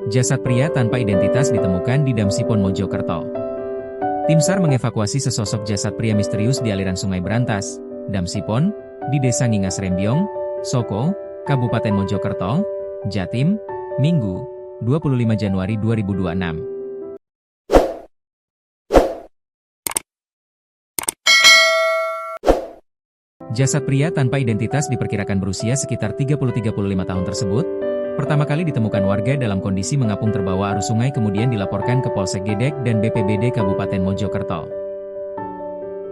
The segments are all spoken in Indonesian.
Jasad pria tanpa identitas ditemukan di Damsipon, Mojokerto. Tim SAR mengevakuasi sesosok jasad pria misterius di aliran Sungai Brantas, Damsipon, di Desa Ngingas Rembyong, Soko, Kabupaten Mojokerto, Jatim, Minggu, 25 Januari 2026. Jasad pria tanpa identitas diperkirakan berusia sekitar 30-35 tahun tersebut, pertama kali ditemukan warga dalam kondisi mengapung terbawa arus sungai kemudian dilaporkan ke Polsek Gedek dan BPBD Kabupaten Mojokerto.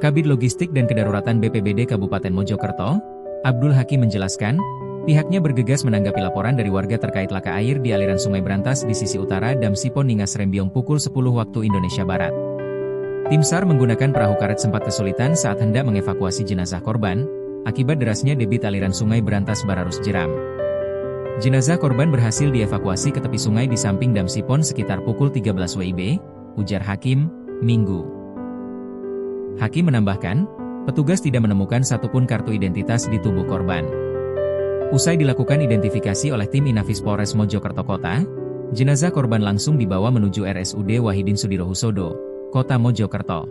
Kabid Logistik dan Kedaruratan BPBD Kabupaten Mojokerto, Abdul Hakim menjelaskan, pihaknya bergegas menanggapi laporan dari warga terkait laka air di aliran Sungai Brantas di sisi utara Damsipon Ngingas Rembyong pukul 10 waktu Indonesia Barat. Tim SAR menggunakan perahu karet sempat kesulitan saat hendak mengevakuasi jenazah korban, akibat derasnya debit aliran Sungai Brantas Bararus Jeram. Jenazah korban berhasil dievakuasi ke tepi sungai di samping Damsipon sekitar pukul 13 WIB, ujar Hakim, Minggu. Hakim menambahkan, petugas tidak menemukan satupun kartu identitas di tubuh korban. Usai dilakukan identifikasi oleh tim Inafis Polres Mojokerto Kota, jenazah korban langsung dibawa menuju RSUD Wahidin Sudirohusodo, Kota Mojokerto.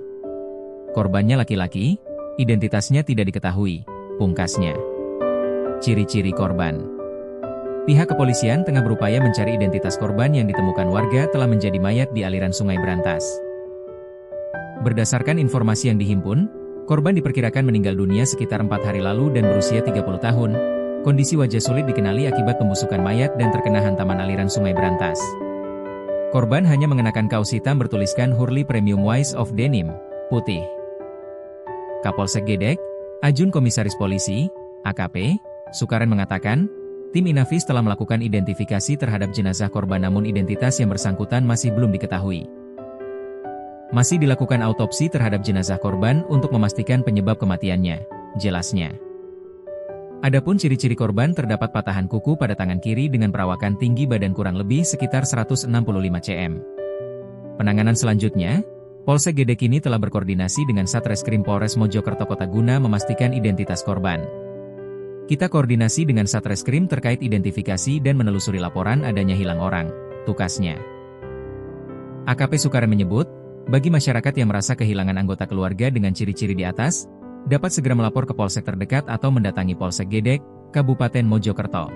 Korbannya laki-laki, identitasnya tidak diketahui, pungkasnya. Ciri-ciri korban. Pihak kepolisian tengah berupaya mencari identitas korban yang ditemukan warga telah menjadi mayat di aliran Sungai Brantas. Berdasarkan informasi yang dihimpun, korban diperkirakan meninggal dunia sekitar 4 hari lalu dan berusia 30 tahun. Kondisi wajah sulit dikenali akibat pembusukan mayat dan terkena hantaman aliran Sungai Brantas. Korban hanya mengenakan kaos hitam bertuliskan Hurley Premium Wise of Denim, putih. Kapolsek Gedek, Ajun Komisaris Polisi, AKP, Sukaren mengatakan, tim Inafis telah melakukan identifikasi terhadap jenazah korban namun identitas yang bersangkutan masih belum diketahui. Masih dilakukan autopsi terhadap jenazah korban untuk memastikan penyebab kematiannya, jelasnya. Adapun ciri-ciri korban terdapat patahan kuku pada tangan kiri dengan perawakan tinggi badan kurang lebih sekitar 165 cm. Penanganan selanjutnya, Polsek Gedek kini telah berkoordinasi dengan Satreskrim Polres Mojokerto Kota guna memastikan identitas korban. Kita koordinasi dengan Satreskrim terkait identifikasi dan menelusuri laporan adanya hilang orang, tukasnya. AKP Sukaren menyebut, bagi masyarakat yang merasa kehilangan anggota keluarga dengan ciri-ciri di atas, dapat segera melapor ke polsek terdekat atau mendatangi Polsek Gedek, Kabupaten Mojokerto.